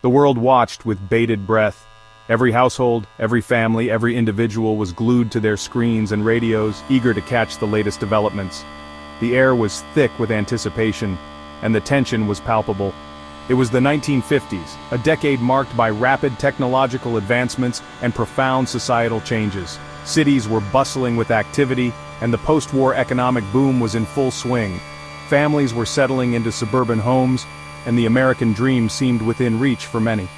The world watched with bated breath. Every household, every family, every individual was glued to their screens and radios, eager to catch the latest developments. The air was thick with anticipation, and the tension was palpable. It was the 1950s, a decade marked by rapid technological advancements and profound societal changes. Cities were bustling with activity, and the post-war economic boom was in full swing. Families were settling into suburban homes, and the American dream seemed within reach for many.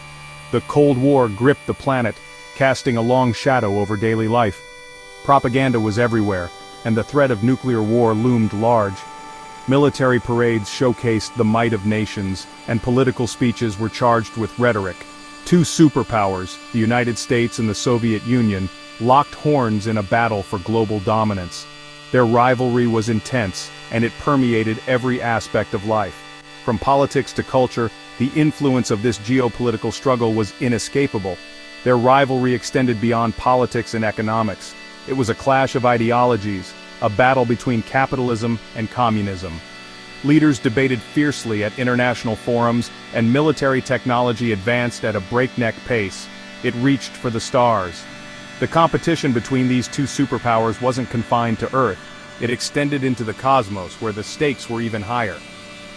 The Cold War gripped the planet, casting a long shadow over daily life. Propaganda was everywhere, and the threat of nuclear war loomed large. Military parades showcased the might of nations, and political speeches were charged with rhetoric. Two superpowers, the United States and the Soviet Union, locked horns in a battle for global dominance. Their rivalry was intense, and it permeated every aspect of life. From politics to culture, the influence of this geopolitical struggle was inescapable. Their rivalry extended beyond politics and economics. It was a clash of ideologies, a battle between capitalism and communism. Leaders debated fiercely at international forums, and military technology advanced at a breakneck pace. It reached for the stars. The competition between these two superpowers wasn't confined to Earth. It extended into the cosmos, where the stakes were even higher.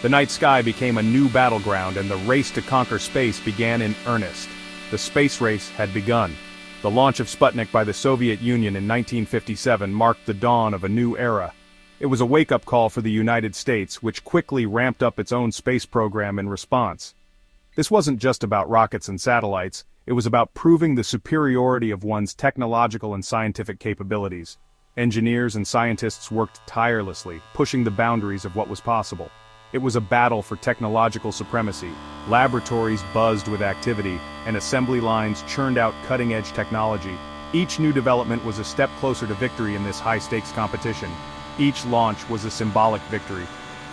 The night sky became a new battleground, and the race to conquer space began in earnest. The space race had begun. The launch of Sputnik by the Soviet Union in 1957 marked the dawn of a new era. It was a wake-up call for the United States, which quickly ramped up its own space program in response. This wasn't just about rockets and satellites, it was about proving the superiority of one's technological and scientific capabilities. Engineers and scientists worked tirelessly, pushing the boundaries of what was possible. It was a battle for technological supremacy. Laboratories buzzed with activity, and assembly lines churned out cutting-edge technology. Each new development was a step closer to victory in this high-stakes competition. Each launch was a symbolic victory.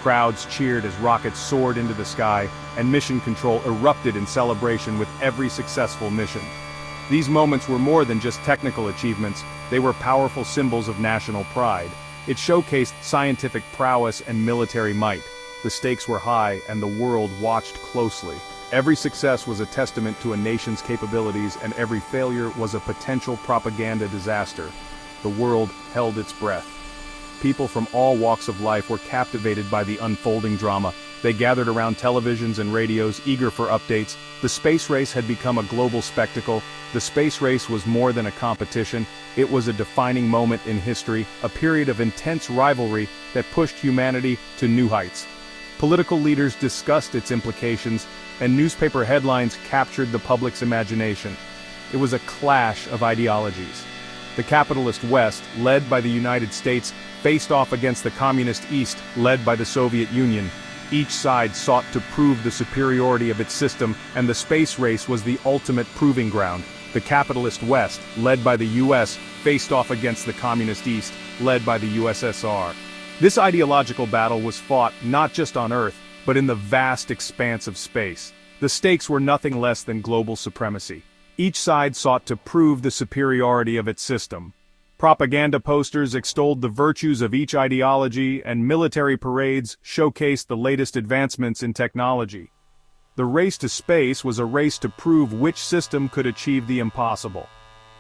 Crowds cheered as rockets soared into the sky, and mission control erupted in celebration with every successful mission. These moments were more than just technical achievements, they were powerful symbols of national pride. It showcased scientific prowess and military might. The stakes were high, and the world watched closely. Every success was a testament to a nation's capabilities, and every failure was a potential propaganda disaster. The world held its breath. People from all walks of life were captivated by the unfolding drama. They gathered around televisions and radios, eager for updates. The space race had become a global spectacle. The space race was more than a competition. It was a defining moment in history, a period of intense rivalry that pushed humanity to new heights. Political leaders discussed its implications, and newspaper headlines captured the public's imagination. It was a clash of ideologies. The capitalist West, led by the United States, faced off against the communist East, led by the Soviet Union. Each side sought to prove the superiority of its system, and the space race was the ultimate proving ground. The capitalist West, led by the US, faced off against the communist East, led by the USSR. This ideological battle was fought not just on Earth, but in the vast expanse of space. The stakes were nothing less than global supremacy. Each side sought to prove the superiority of its system. Propaganda posters extolled the virtues of each ideology, and military parades showcased the latest advancements in technology. The race to space was a race to prove which system could achieve the impossible.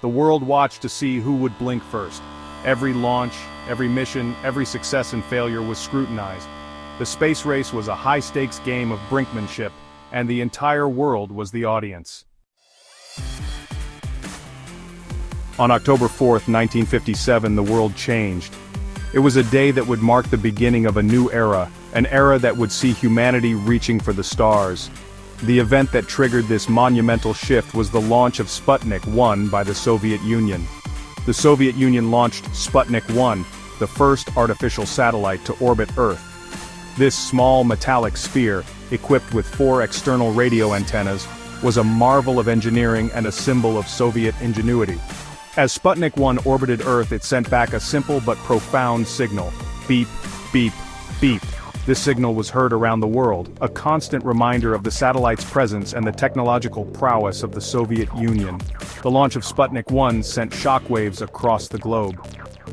The world watched to see who would blink first. Every launch, every mission, every success and failure was scrutinized. The space race was a high-stakes game of brinkmanship, and the entire world was the audience. On October 4, 1957, the world changed. It was a day that would mark the beginning of a new era, an era that would see humanity reaching for the stars. The event that triggered this monumental shift was the launch of Sputnik 1 by the Soviet Union. The Soviet Union launched Sputnik 1, the first artificial satellite to orbit Earth. This small metallic sphere, equipped with 4 external radio antennas, was a marvel of engineering and a symbol of Soviet ingenuity. As Sputnik 1 orbited Earth, it sent back a simple but profound signal. Beep, beep, beep. This signal was heard around the world, a constant reminder of the satellite's presence and the technological prowess of the Soviet Union. The launch of Sputnik 1 sent shockwaves across the globe.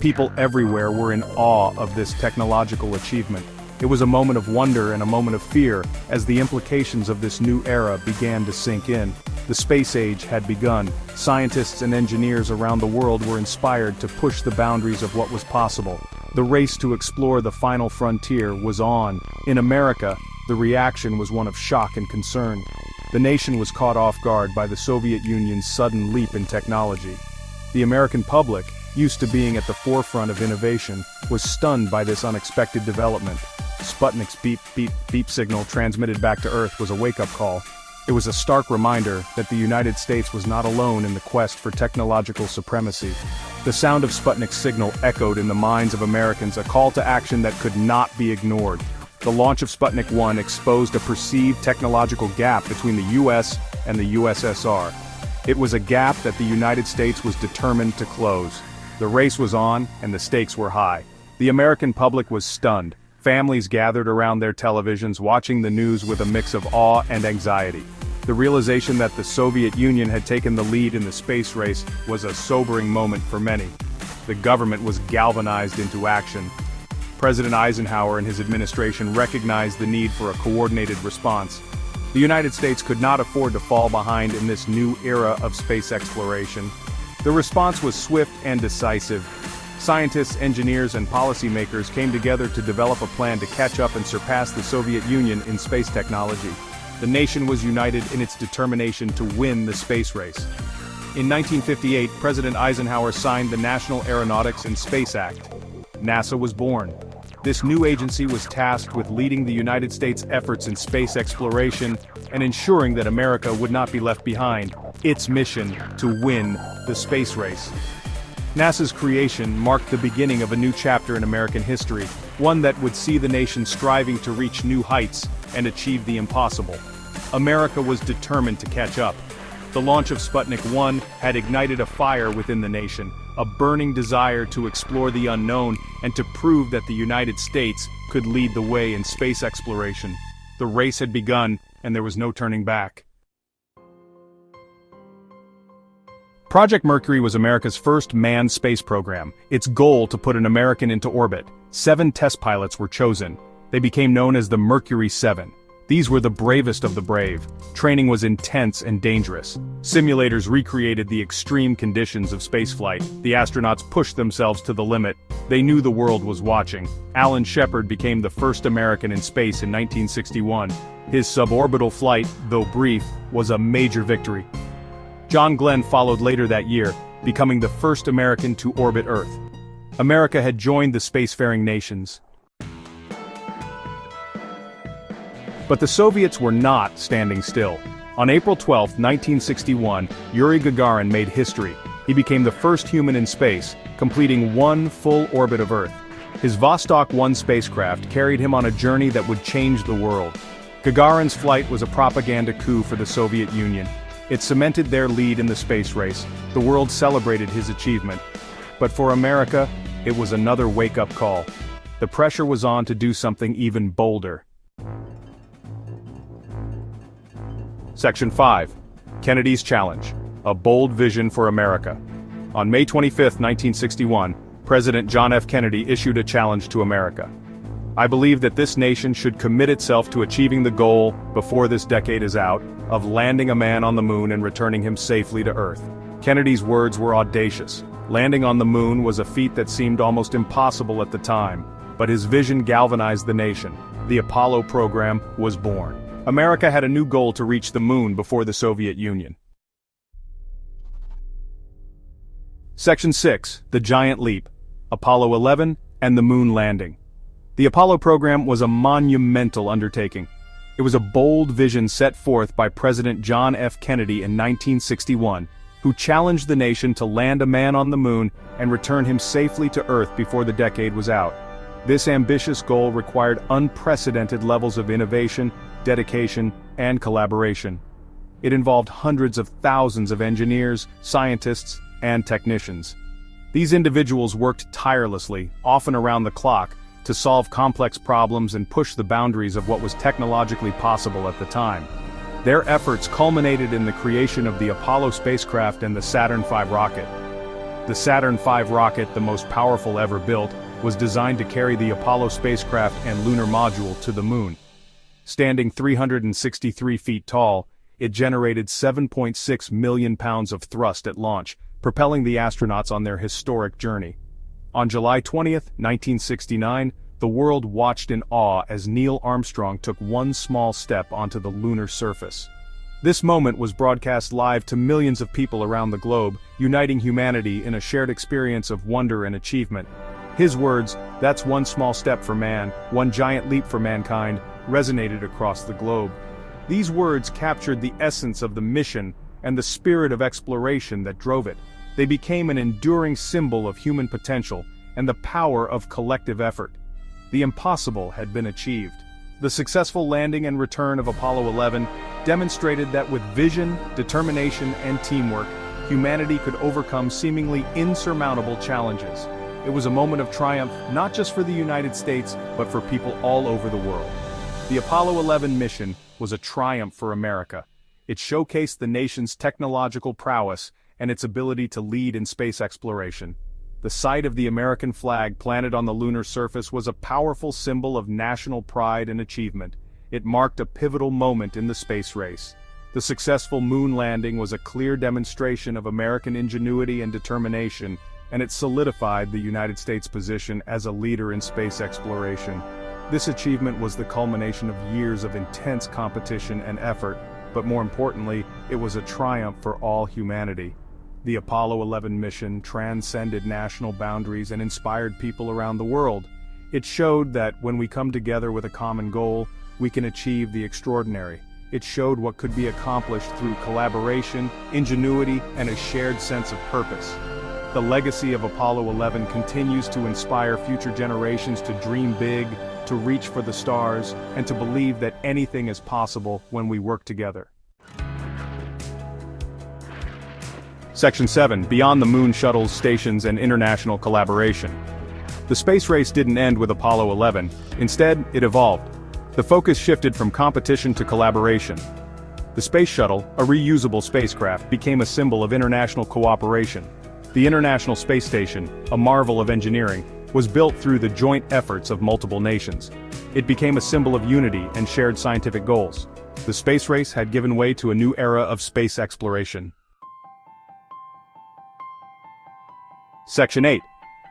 People everywhere were in awe of this technological achievement. It was a moment of wonder and a moment of fear, as the implications of this new era began to sink in. The space age had begun. Scientists and engineers around the world were inspired to push the boundaries of what was possible. The race to explore the final frontier was on. In America, the reaction was one of shock and concern. The nation was caught off guard by the Soviet Union's sudden leap in technology. The American public, used to being at the forefront of innovation, was stunned by this unexpected development. Sputnik's beep, beep, beep signal transmitted back to Earth was a wake-up call. It was a stark reminder that the United States was not alone in the quest for technological supremacy. The sound of Sputnik's signal echoed in the minds of Americans, a call to action that could not be ignored. The launch of Sputnik 1 exposed a perceived technological gap between the US and the USSR. It was a gap that the United States was determined to close. The race was on, and the stakes were high. The American public was stunned. Families gathered around their televisions, watching the news with a mix of awe and anxiety. The realization that the Soviet Union had taken the lead in the space race was a sobering moment for many. The government was galvanized into action. President Eisenhower and his administration recognized the need for a coordinated response. The United States could not afford to fall behind in this new era of space exploration. The response was swift and decisive. Scientists, engineers, and policymakers came together to develop a plan to catch up and surpass the Soviet Union in space technology. The nation was united in its determination to win the space race. In 1958, President Eisenhower signed the National Aeronautics and Space Act. NASA was born. This new agency was tasked with leading the United States' efforts in space exploration and ensuring that America would not be left behind. Its mission to win the space race. NASA's creation marked the beginning of a new chapter in American history, one that would see the nation striving to reach new heights and achieve the impossible. America was determined to catch up. The launch of Sputnik 1 had ignited a fire within the nation, a burning desire to explore the unknown and to prove that the United States could lead the way in space exploration. The race had begun, and there was no turning back. Project Mercury was America's first manned space program, its goal to put an American into orbit. 7 test pilots were chosen. They became known as the Mercury 7. These were the bravest of the brave. Training was intense and dangerous. Simulators recreated the extreme conditions of spaceflight. The astronauts pushed themselves to the limit. They knew the world was watching. Alan Shepard became the first American in space in 1961. His suborbital flight, though brief, was a major victory. John Glenn followed later that year, becoming the first American to orbit Earth. America had joined the spacefaring nations. But the Soviets were not standing still. On April 12, 1961, Yuri Gagarin made history. He became the first human in space, completing one full orbit of Earth. His Vostok 1 spacecraft carried him on a journey that would change the world. Gagarin's flight was a propaganda coup for the Soviet Union. It cemented their lead in the space race. The world celebrated his achievement. But for America, it was another wake-up call. The pressure was on to do something even bolder. Section 5. Kennedy's Challenge. A bold vision for America. On May 25, 1961, President John F. Kennedy issued a challenge to America. I believe that this nation should commit itself to achieving the goal, before this decade is out, of landing a man on the moon and returning him safely to Earth. Kennedy's words were audacious. Landing on the moon was a feat that seemed almost impossible at the time, but his vision galvanized the nation. The Apollo program was born. America had a new goal to reach the moon before the Soviet Union. Section 6. The Giant Leap. Apollo 11 and the Moon Landing. The Apollo program was a monumental undertaking. It was a bold vision set forth by President John F. Kennedy in 1961, who challenged the nation to land a man on the moon and return him safely to Earth before the decade was out. This ambitious goal required unprecedented levels of innovation, dedication, and collaboration. It involved hundreds of thousands of engineers, scientists, and technicians. These individuals worked tirelessly, often around the clock, to solve complex problems and push the boundaries of what was technologically possible at the time. Their efforts culminated in the creation of the Apollo spacecraft and the Saturn V rocket. The Saturn V rocket, the most powerful ever built, was designed to carry the Apollo spacecraft and lunar module to the moon. Standing 363 feet tall, it generated 7.6 million pounds of thrust at launch, propelling the astronauts on their historic journey. On July 20, 1969, the world watched in awe as Neil Armstrong took one small step onto the lunar surface. This moment was broadcast live to millions of people around the globe, uniting humanity in a shared experience of wonder and achievement. His words, "That's one small step for man, one giant leap for mankind," resonated across the globe. These words captured the essence of the mission and the spirit of exploration that drove it. They became an enduring symbol of human potential and the power of collective effort. The impossible had been achieved. The successful landing and return of Apollo 11 demonstrated that with vision, determination, and teamwork, humanity could overcome seemingly insurmountable challenges. It was a moment of triumph not just for the United States, but for people all over the world. The Apollo 11 mission was a triumph for America. It showcased the nation's technological prowess and its ability to lead in space exploration. The sight of the American flag planted on the lunar surface was a powerful symbol of national pride and achievement. It marked a pivotal moment in the space race. The successful moon landing was a clear demonstration of American ingenuity and determination, and it solidified the United States' position as a leader in space exploration. This achievement was the culmination of years of intense competition and effort, but more importantly, it was a triumph for all humanity. The Apollo 11 mission transcended national boundaries and inspired people around the world. It showed that when we come together with a common goal, we can achieve the extraordinary. It showed what could be accomplished through collaboration, ingenuity, and a shared sense of purpose. The legacy of Apollo 11 continues to inspire future generations to dream big, to reach for the stars, and to believe that anything is possible when we work together. Section 7. Beyond the Moon Shuttles, Stations, and International Collaboration. The space race didn't end with Apollo 11. Instead, it evolved. The focus shifted from competition to collaboration. The Space Shuttle, a reusable spacecraft, became a symbol of international cooperation. The International Space Station, a marvel of engineering, was built through the joint efforts of multiple nations. It became a symbol of unity and shared scientific goals. The space race had given way to a new era of space exploration. Section 8.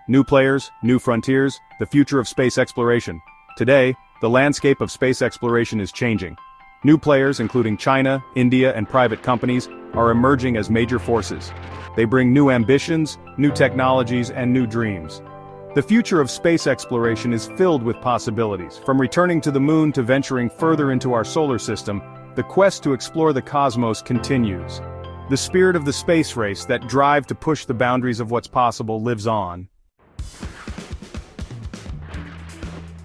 New Players, New Frontiers, the Future of Space Exploration. Today, the landscape of space exploration is changing. New players, including China, India, and private companies, are emerging as major forces. They bring new ambitions, new technologies, and new dreams. The future of space exploration is filled with possibilities. From returning to the moon to venturing further into our solar system, the quest to explore the cosmos continues. The spirit of the space race, that drive to push the boundaries of what's possible, lives on.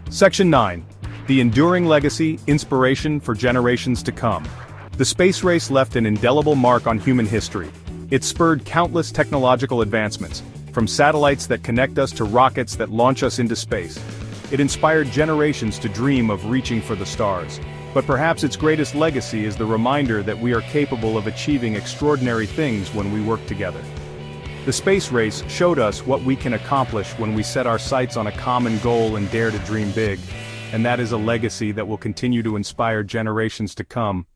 Section 9. The enduring legacy, inspiration for generations to come. The space race left an indelible mark on human history. It spurred countless technological advancements, from satellites that connect us to rockets that launch us into space. It inspired generations to dream of reaching for the stars. But perhaps its greatest legacy is the reminder that we are capable of achieving extraordinary things when we work together. The space race showed us what we can accomplish when we set our sights on a common goal and dare to dream big. And that is a legacy that will continue to inspire generations to come.